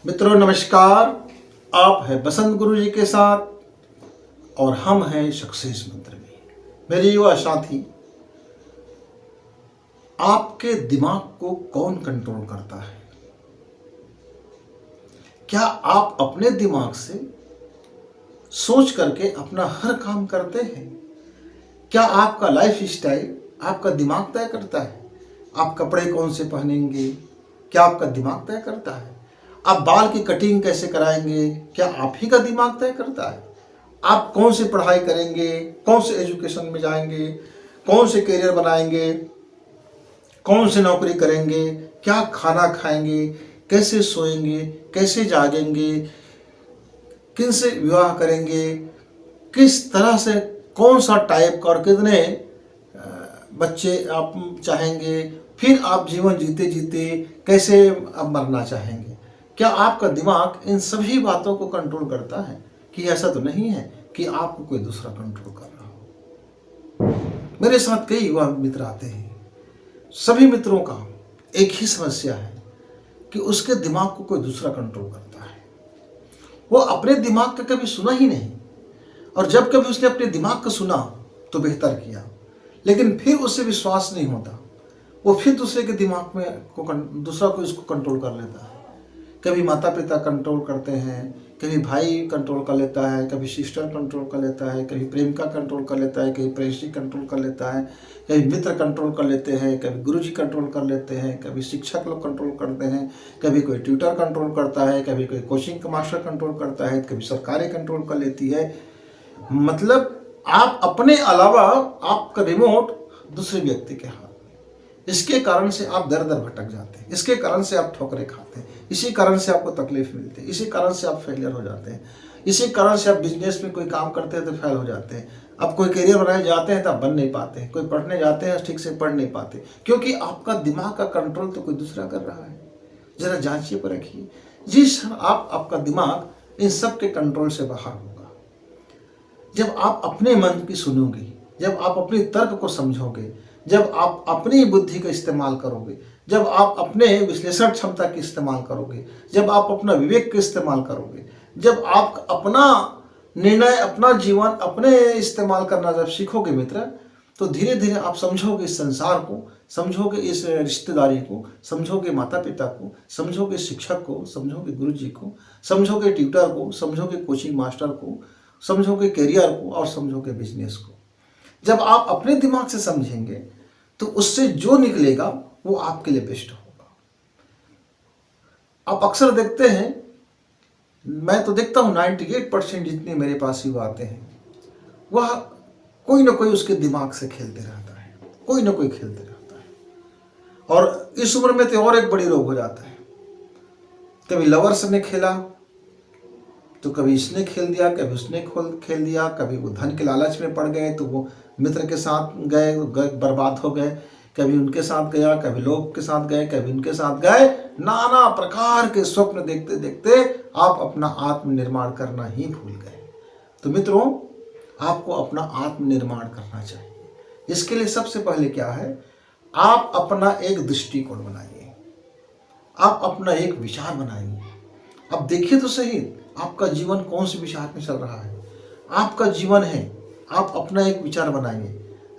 मित्रों नमस्कार। आप हैं बसंत गुरु जी के साथ और हम हैं सक्सेस मंत्र में। मेरे युवा साथी, आपके दिमाग को कौन कंट्रोल करता है? क्या आप अपने दिमाग से सोच करके अपना हर काम करते हैं? क्या आपका लाइफ स्टाइल आपका दिमाग तय करता है? आप कपड़े कौन से पहनेंगे, क्या आपका दिमाग तय करता है? आप बाल की कटिंग कैसे कराएंगे, क्या आप ही का दिमाग तय करता है? आप कौन सी पढ़ाई करेंगे, कौन से एजुकेशन में जाएंगे, कौन से करियर बनाएंगे, कौन सी नौकरी करेंगे, क्या खाना खाएंगे, कैसे सोएंगे, कैसे जागेंगे, किन से विवाह करेंगे, किस तरह से, कौन सा टाइप का और कितने बच्चे आप चाहेंगे, फिर आप जीवन जीते जीते कैसे अब मरना चाहेंगे? क्या आपका दिमाग इन सभी बातों को कंट्रोल करता है? कि ऐसा तो नहीं है कि आपको कोई दूसरा कंट्रोल कर रहा हो। मेरे साथ कई युवा मित्र आते हैं। सभी मित्रों का एक ही समस्या है कि उसके दिमाग को कोई दूसरा कंट्रोल करता है। वो अपने दिमाग का कभी सुना ही नहीं, और जब कभी उसने अपने दिमाग का सुना तो बेहतर किया, लेकिन फिर उससे विश्वास नहीं होता। वो फिर दूसरे के दिमाग में दूसरा को इसको कंट्रोल कर लेता है। कभी माता पिता कंट्रोल करते हैं, कभी भाई कंट्रोल कर लेता है, कभी सिस्टर कंट्रोल कर लेता है, कभी प्रेमिका कंट्रोल कर लेता है, कभी प्रेयसी कंट्रोल कर लेता है, कभी मित्र कंट्रोल कर लेते हैं, कभी गुरुजी कंट्रोल कर लेते हैं, कभी शिक्षक लोग कंट्रोल करते हैं, कभी कोई ट्यूटर कंट्रोल करता है, कभी कोई कोचिंग का मास्टर कंट्रोल करता है, कभी सरकारें कंट्रोल कर लेती है। मतलब आप अपने अलावा आपका रिमोट दूसरे व्यक्ति के हाथ। इसके कारण से आप दर दर भटक जाते हैं, इसके कारण से आप ठोकरें खाते हैं, इसी कारण से आपको तकलीफ मिलती है, इसी कारण से आप फेलियर हो जाते हैं, इसी कारण से आप बिजनेस में कोई काम करते हैं तो फेल हो जाते हैं। आप कोई करियर बनाने जाते हैं तो आप बन नहीं पाते हैं, कोई पढ़ने जाते हैं ठीक से पढ़ नहीं पाते, क्योंकि आपका दिमाग का कंट्रोल तो कोई दूसरा कर रहा है। जरा जांचिए पर रखिए। जिस क्षण आपका दिमाग इन सब के कंट्रोल से बाहर होगा, जब आप अपने मन की सुनोगे, जब आप अपने तर्क को समझोगे, जब आप अपनी बुद्धि का इस्तेमाल करोगे, जब आप अपने विश्लेषण क्षमता की इस्तेमाल करोगे, जब आप अपना विवेक का इस्तेमाल करोगे, जब आप अपना निर्णय, अपना जीवन अपने इस्तेमाल करना जब सीखोगे मित्र, तो धीरे धीरे आप समझोगे इस संसार को, समझोगे इस रिश्तेदारी को, समझोगे माता पिता को, समझोगे शिक्षक को, समझोगे गुरु जी को, समझोगे ट्यूटर को, समझोगे कोचिंग मास्टर को, समझोगे करियर को और समझोगे बिजनेस को। जब आप अपने दिमाग से समझेंगे तो उससे जो निकलेगा वो आपके लिए बेस्ट होगा। आप अक्सर देखते हैं, मैं तो देखता हूँ 98% जितने मेरे पास युवा आते हैं, वह कोई ना कोई उसके दिमाग से खेलते रहता है, कोई ना कोई खेलते रहता है। और इस उम्र में तो और एक बड़ी रोग हो जाता है। कभी लवर्स ने खेला तो कभी इसने खेल दिया, कभी उसने खेल दिया, कभी वो धन के लालच में पड़ गए तो वो मित्र के साथ गए, बर्बाद हो गए, कभी उनके साथ गया, कभी लोग के साथ गए, कभी उनके साथ गए। नाना प्रकार के स्वप्न देखते देखते आप अपना आत्मनिर्माण करना ही भूल गए। तो मित्रों, आपको अपना आत्मनिर्माण करना चाहिए। इसके लिए सबसे पहले क्या है, आप अपना एक दृष्टिकोण बनाइए, आप अपना एक विचार बनाइए। अब देखिए तो सही, आपका जीवन कौन से विचार में चल रहा है। आपका जीवन है, आप अपना एक विचार बनाइए,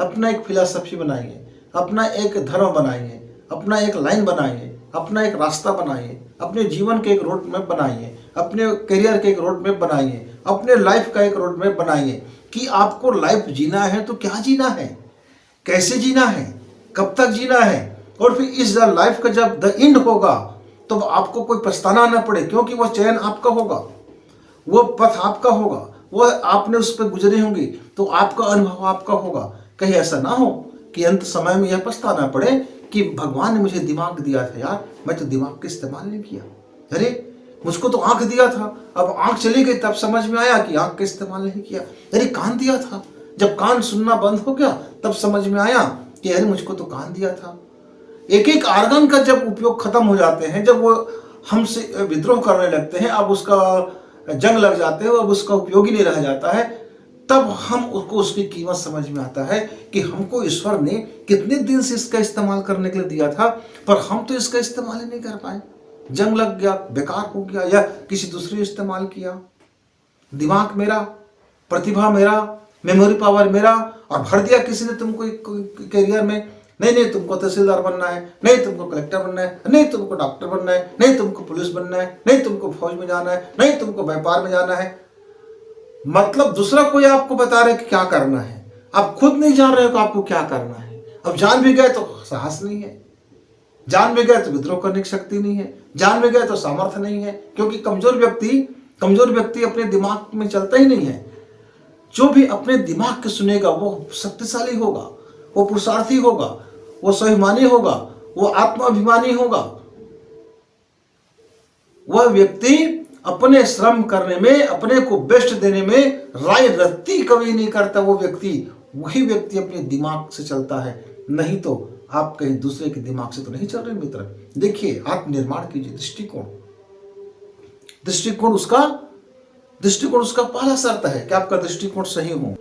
अपना एक फिलॉसफी बनाइए, अपना एक धर्म बनाइए, अपना एक लाइन बनाइए, अपना एक रास्ता बनाइए, अपने जीवन के एक रोड मैप बनाइए, अपने करियर के एक रोड मैप बनाइए, अपने लाइफ का एक रोड मैप बनाइए कि आपको लाइफ जीना है तो क्या जीना है, कैसे जीना है, कब तक जीना है, और फिर इस लाइफ का जब द एंड होगा तो आपको कोई पछताना न पड़े, क्योंकि वह चयन आपका होगा, वो पथ आपका होगा, वो आपने उस पर गुजरे होंगे, तो आपका अनुभव आपका होगा। कहीं ऐसा ना हो कि अंत समय में यह पछताना पड़े कि भगवान ने मुझे दिमाग दिया था यार, मैं तो दिमाग का इस्तेमाल नहीं किया। अरे मुझको तो आंख दिया था, अब आंख चली गई तब समझ में आया कि आंख का इस्तेमाल नहीं किया। अरे कान दिया था, जब कान सुनना बंद हो गया तब समझ में आया कि अरे मुझको तो कान दिया था। एक एक आर्गन का जब उपयोग खत्म हो जाते हैं, जब वो हमसे विद्रोह करने लगते हैं, अब उसका जंग लग जाते हैं, अब उसका उपयोग ही नहीं रह जाता है, तब हम उसको उसकी कीमत समझ में आता है कि हमको ईश्वर ने कितने दिन से इसका इस्तेमाल करने के लिए दिया था, पर हम तो इसका इस्तेमाल ही नहीं कर पाए। जंग लग गया, बेकार हो गया, या किसी दूसरे इस्तेमाल किया। दिमाग मेरा, प्रतिभा मेरा, मेमोरी पावर मेरा, और भर दिया किसी ने तुमको करियर में। नहीं नहीं तुमको तहसीलदार बनना है, नहीं तुमको कलेक्टर बनना है, नहीं तुमको डॉक्टर बनना है, नहीं तुमको पुलिस बनना है, नहीं तुमको फौज में जाना है, नहीं तुमको व्यापार में जाना है। मतलब दूसरा कोई आपको बता रहे कि क्या करना है, आप खुद नहीं जान रहे हो कि आपको क्या करना है। अब जान भी गए तो साहस नहीं है, जान भी गए तो विद्रोह करने की शक्ति नहीं है, जान भी गए तो सामर्थ्य नहीं है, क्योंकि कमजोर व्यक्ति अपने दिमाग में चलता ही नहीं है। जो भी अपने दिमाग के सुनेगा वो शक्तिशाली होगा, वो पुरुषार्थी होगा, वो स्वाभिमानी होगा, वो आत्माभिमानी होगा। वह व्यक्ति अपने श्रम करने में, अपने को बेस्ट देने में राय रत्ती कभी नहीं करता। वही व्यक्ति अपने दिमाग से चलता है, नहीं तो आप कहीं दूसरे के दिमाग से तो नहीं चल रहे मित्र। देखिए, आत्मनिर्माण कीजिए। दृष्टिकोण उसका पहला शर्त है कि आपका दृष्टिकोण सही हो।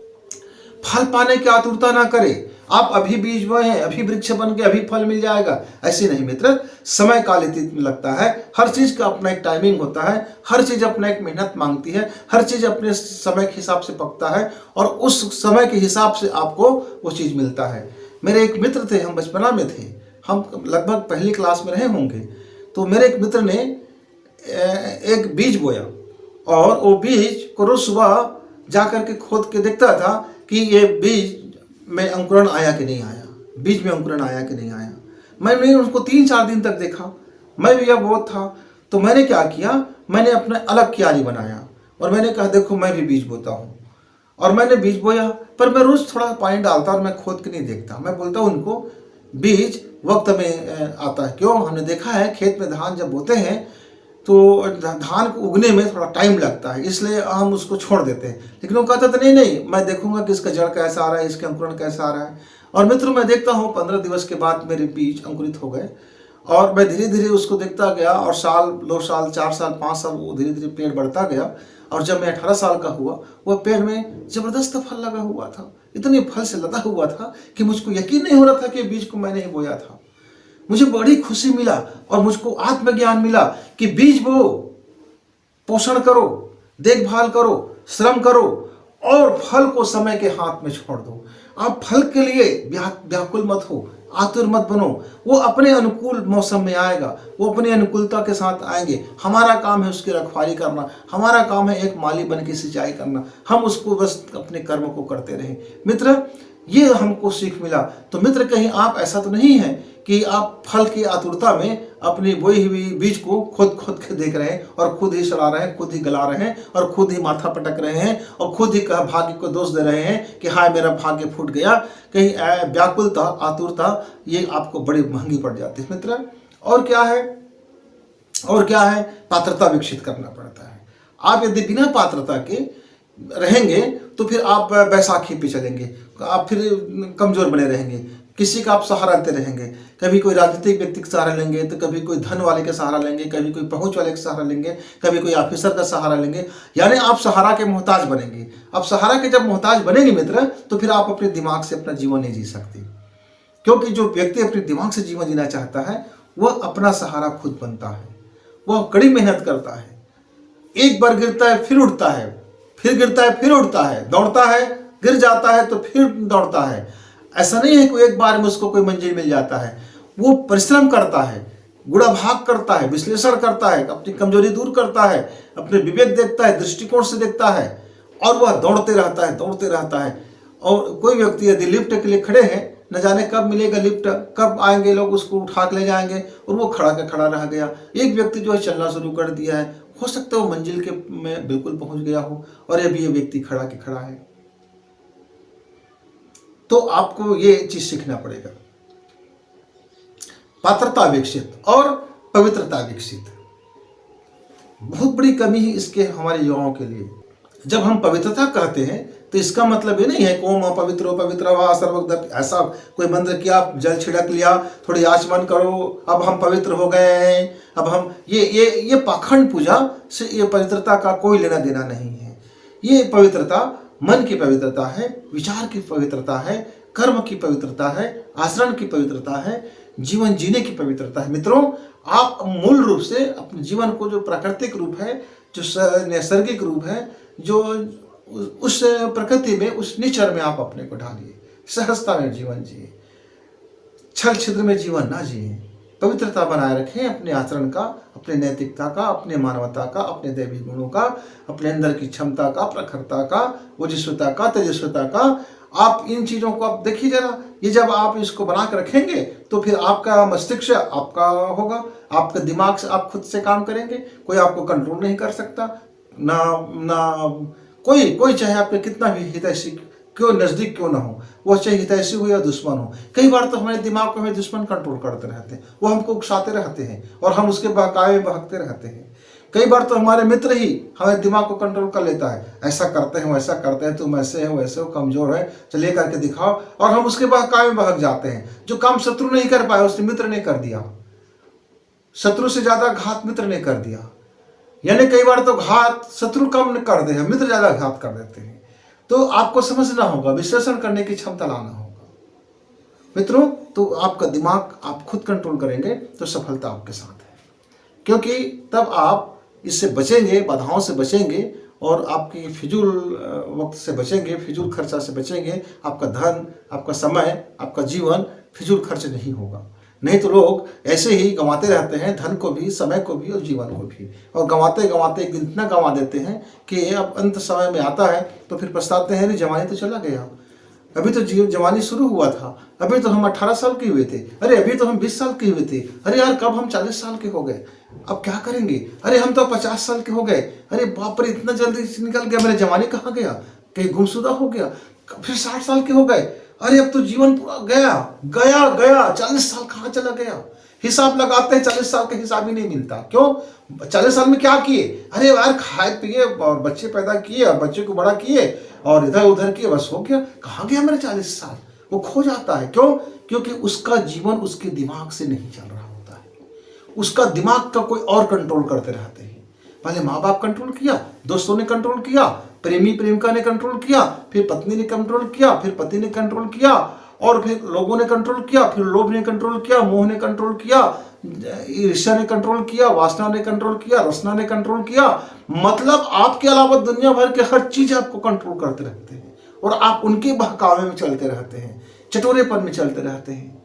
फल पाने की आतुरता ना करें। आप अभी बीज बोए हैं, अभी वृक्ष बन के अभी फल मिल जाएगा, ऐसे नहीं मित्र। समय काल लगता है, हर चीज का अपना एक टाइमिंग होता है, हर चीज अपना एक मेहनत मांगती है, हर चीज अपने समय के हिसाब से पकता है, और उस समय के हिसाब से आपको वो चीज मिलता है। मेरे एक मित्र थे, हम बचपना में थे, हम लगभग पहली क्लास में रहे होंगे। तो मेरे एक मित्र ने एक बीज बोया, और वो बीज को रोज सुबह जाकर के खोद के देखता था कि ये बीज में अंकुरण आया कि नहीं आया, बीज में अंकुरण आया कि नहीं आया। मैंने उसको 3-4 दिन तक देखा। मैं भी अब बहुत था, तो मैंने क्या किया, मैंने अपना अलग क्यारी बनाया, और मैंने कहा देखो मैं भी बीज बोता हूँ। और मैंने बीज बोया, पर मैं रोज थोड़ा पानी डालता और मैं खोद के नहीं देखता। मैं बोलता हूँ उनको बीज वक्त में आता है। क्यों? हमने देखा है खेत में धान जब बोते हैं तो धान को उगने में थोड़ा टाइम लगता है, इसलिए हम उसको छोड़ देते हैं। लेकिन वो कहता था नहीं मैं देखूंगा कि इसका जड़ कैसा आ रहा है, इसके अंकुरण कैसा आ रहा है। और मित्र, मैं देखता हूँ 15 दिवस के बाद मेरे बीज अंकुरित हो गए, और मैं धीरे धीरे उसको देखता गया, और साल 2 साल 4 साल 5 साल वो धीरे धीरे पेड़ बढ़ता गया। और जब मैं 18 साल का हुआ, वह पेड़ में जबरदस्त फल लगा हुआ था, इतने फल से लदा हुआ था कि मुझको यकीन नहीं हो रहा था कि बीज को मैंने ही बोया था। मुझे बड़ी खुशी मिला, और मुझको आत्मज्ञान मिला कि बीज बो, पोषण करो, देखभाल करो, श्रम करो, और फल को समय के हाथ में छोड़ दो। आप फल के लिए व्याकुल मत हो, आतुर मत बनो। वो अपने अनुकूल मौसम में आएगा, वो अपनी अनुकूलता के साथ आएंगे। हमारा काम है उसकी रखवाली करना, हमारा काम है एक माली बन के सिंचाई करना। हम उसको बस अपने कर्म को करते रहें। मित्र, ये हमको सीख मिला। तो मित्र, कहीं आप ऐसा तो नहीं है कि आप फल की आतुरता में अपनी बोई हुई बीज को खुद के देख रहे हैं, और खुद ही सड़ा रहे हैं, खुद ही गला रहे हैं, और खुद ही माथा पटक रहे हैं, और खुद ही भाग्य को दोष दे रहे हैं कि हाय मेरा भाग्य फूट गया। कहीं व्याकुलता, आतुरता, ये आपको बड़ी महंगी पड़ जाती है मित्र। और क्या है, पात्रता विकसित करना पड़ता है। आप यदि बिना पात्रता के रहेंगे तो फिर आप बैसाखी पे चलेंगे, आप फिर कमजोर बने रहेंगे, किसी का आप सहारा लेते रहेंगे। कभी कोई राजनीतिक व्यक्ति का सहारा लेंगे, तो कभी कोई धन वाले का सहारा लेंगे, कभी कोई पहुंच वाले का सहारा लेंगे, कभी कोई ऑफिसर का सहारा लेंगे, यानी आप सहारा के मोहताज बनेंगे। अब सहारा के जब मोहताज बनेंगे मित्र, तो फिर आप अपने दिमाग से अपना जीवन नहीं जी सकते, क्योंकि जो व्यक्ति अपने दिमाग से जीवन जीना चाहता है वह अपना सहारा खुद बनता है। वह कड़ी मेहनत करता है, एक बार गिरता है फिर उठता है, फिर गिरता है फिर उठता है, दौड़ता है, गिर जाता है तो फिर दौड़ता है। ऐसा नहीं है कि एक बार में उसको कोई मंजिल मिल जाता है। वो परिश्रम करता है, गुणा भाग करता है, विश्लेषण करता है, अपनी कमजोरी दूर करता है, अपने विवेक देखता है, दृष्टिकोण से देखता है, और वह दौड़ते रहता है। और कोई व्यक्ति यदि लिफ्ट के लिए खड़े हैं, न जाने कब मिलेगा लिफ्ट, कब आएंगे लोग उसको उठा के ले जाएंगे, और वो खड़ा रह गया। एक व्यक्ति जो है चलना शुरू कर दिया है, हो सकता है वो मंजिल के में बिल्कुल पहुंच गया हो, और अभी ये व्यक्ति खड़ा है। तो आपको ये चीज सीखना पड़ेगा, पात्रता विकसित और पवित्रता विकसित। बहुत बड़ी कमी है इसके हमारे युवाओं के लिए। जब हम पवित्रता कहते हैं तो इसका मतलब ये नहीं है ओम पवित्र वा सर्वगत, ऐसा कोई मंत्र किया, जल छिड़क लिया, थोड़ी आचमन करो, अब हम पवित्र हो गए हैं, अब हम ये पाखंड पूजा से ये पवित्रता का कोई लेना देना नहीं है। ये पवित्रता मन की पवित्रता है, विचार की पवित्रता है, कर्म की पवित्रता है, आचरण की पवित्रता है। जीवन जीने की पवित्रता है। मित्रों, आप मूल रूप से अपने जीवन को, जो प्राकृतिक रूप है, जो नैसर्गिक रूप है, जो उस प्रकृति में, उस नेचर में आप अपने को ढालिए। सहजता में जीवन जिए, छल छिद्र में जीवन ना जिए। पवित्रता बनाए रखें अपने आचरण का, अपने नैतिकता का, अपने मानवता का, अपने दैवी गुणों का, अपने अंदर की क्षमता का, प्रखरता का, ओजस्वता का, तेजस्वता का। आप इन चीज़ों को आप देखिए जरा, ये जब आप इसको बना कर रखेंगे तो फिर आपका मस्तिष्क आपका होगा, आपका दिमाग से आप खुद से काम करेंगे, कोई आपको कंट्रोल नहीं कर सकता। ना ना कोई चाहे आपके कितना भी हितैषी क्यों नज़दीक क्यों ना हो, वो चाहे हितैषी हो या दुश्मन हो। कई बार तो हमारे दिमाग को हमें दुश्मन कंट्रोल करते रहते हैं, वो हमको उकसाते रहते हैं और हम उसके बहकावे में बहकते रहते हैं। कई बार तो हमारे मित्र ही हमारे दिमाग को कंट्रोल कर लेता है, ऐसा करते हैं वैसा करते हैं, तुम ऐसे हो वैसे हो, कमजोर है, चलिए करके दिखाओ, और हम उसके बहकावे में बहक जाते हैं। जो काम शत्रु नहीं कर पाया उसने मित्र ने कर दिया, शत्रु से ज्यादा घात मित्र ने कर दिया। यानी कई बार तो घात शत्रु कम कर दे, मित्र ज्यादा घात कर देते हैं। तो आपको समझना होगा, विश्लेषण करने की क्षमता लाना होगा मित्रों। तो आपका दिमाग आप खुद कंट्रोल करेंगे तो सफलता आपके साथ है, क्योंकि तब आप इससे बचेंगे, बाधाओं से बचेंगे, और आपकी फिजूल वक्त से बचेंगे, फिजूल खर्चा से बचेंगे। आपका धन, आपका समय, आपका जीवन फिजूल खर्च नहीं होगा। नहीं तो लोग ऐसे ही गंवाते रहते हैं, धन को भी, समय को भी और जीवन को भी, और गंवाते गंवाते एक दिन इतना गंवा देते हैं कि अब अंत समय में आता है तो फिर पछताते हैं, अरे जवानी तो चला गया, अभी तो जवानी शुरू हुआ था, अभी तो हम 18 साल के हुए थे, अरे अभी तो हम 20 साल के हुए थे, अरे यार कब हम 40 साल के हो गए, अब क्या करेंगे, अरे हम तो 50 साल के हो गए, अरे बाप रे इतना जल्दी निकल गया, मेरा जवानी कहाँ गया, कहीं गुमशुदा हो गया, फिर 60 साल के हो गए, अरे अब तो जीवन गया गया गया, 40 साल कहाँ चला गया। हिसाब लगाते हैं, 40 साल का हिसाब ही नहीं मिलता। क्यों? 40 साल में क्या किए? अरे यार खाए पिए और बच्चे पैदा किए और बच्चे को बड़ा किए और इधर उधर किए, बस हो गया। कहाँ गया मेरे 40 साल? वो खो जाता है। क्यों? क्योंकि उसका जीवन उसके दिमाग से नहीं चल रहा होता है, उसका दिमाग का कोई और कंट्रोल करते रहते हैं। पहले माँ बाप कंट्रोल किया, दोस्तों ने कंट्रोल किया, प्रेमी प्रेमिका ने कंट्रोल किया, फिर पत्नी ने कंट्रोल किया, फिर पति ने कंट्रोल किया, और फिर लोगों ने कंट्रोल किया, फिर लोभ ने कंट्रोल किया, मोह ने कंट्रोल किया, ईर्ष्या ने कंट्रोल किया, वासना ने कंट्रोल किया, रसना ने कंट्रोल किया। मतलब आपके अलावा दुनिया भर के हर चीज आपको कंट्रोल करते रहते हैं और आप उनके बहकावे में चलते रहते हैं, चटोरेपन में चलते रहते हैं,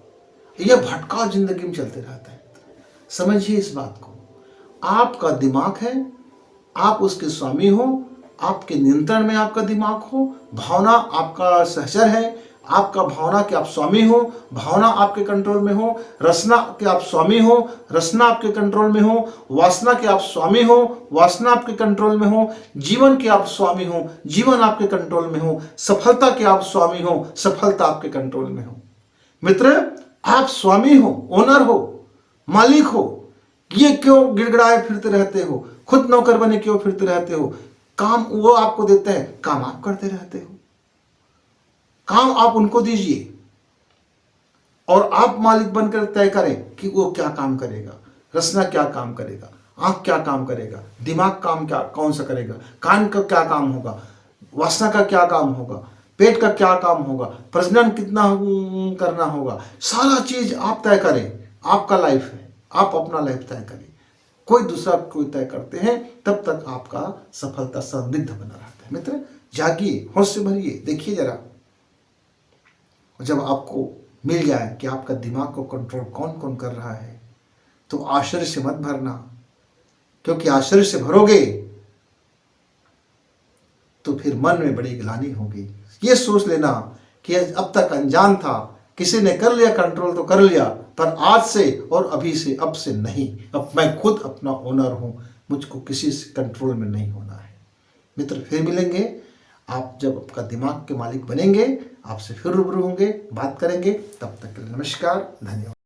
यह भटकाव जिंदगी में चलते रहता है। समझिए इस बात को, आपका दिमाग है, आप उसके स्वामी हो, आपके नियंत्रण में आपका दिमाग हो। भावना आपका सहचर है, आपका भावना के आप स्वामी हो, भावना आपके कंट्रोल में हो। रसना के आप स्वामी हो, रसना आपके कंट्रोल में हो। वासना के आप स्वामी हो, वासना आपके कंट्रोल में हो। जीवन के आप स्वामी हो, जीवन आपके कंट्रोल में हो। सफलता के आप स्वामी हो, सफलता आपके कंट्रोल में हो। मित्र, आप स्वामी हो, ओनर हो, मालिक हो। ये क्यों गिड़गिड़ाए फिरते रहते हो? खुद नौकर बने क्यों फिरते रहते हो? काम वो आपको देते हैं, काम आप करते रहते हो। काम आप उनको दीजिए और आप मालिक बनकर तय करें कि वो क्या काम करेगा, रसना क्या काम करेगा, आंख क्या काम करेगा, दिमाग काम क्या कौन सा करेगा, कान का क्या काम होगा, वासना का क्या काम होगा, पेट का क्या काम होगा, प्रजनन कितना करना होगा। सारा चीज आप तय करें। आपका लाइफ है, आप अपना लाइफ तय करें। कोई दूसरा कोई तय करते हैं, तब तक आपका सफलता संदिग्ध बना रहता है। मित्र, जागिए, होश से भरिए, देखिए जरा। जब आपको मिल जाए कि आपका दिमाग को कंट्रोल कौन कौन कर रहा है, तो आश्चर्य से मत भरना, क्योंकि आश्चर्य से भरोगे तो फिर मन में बड़ी ग्लानि होगी। ये सोच लेना कि अब तक अनजान था, किसी ने कर लिया कंट्रोल तो कर लिया, पर आज से और अभी से अब से नहीं। अब मैं खुद अपना ओनर हूं, मुझको किसी से कंट्रोल में नहीं होना है। मित्र, फिर मिलेंगे। आप जब आपका दिमाग के मालिक बनेंगे, आपसे फिर रूबरू होंगे, बात करेंगे। तब तक के लिए नमस्कार, धन्यवाद।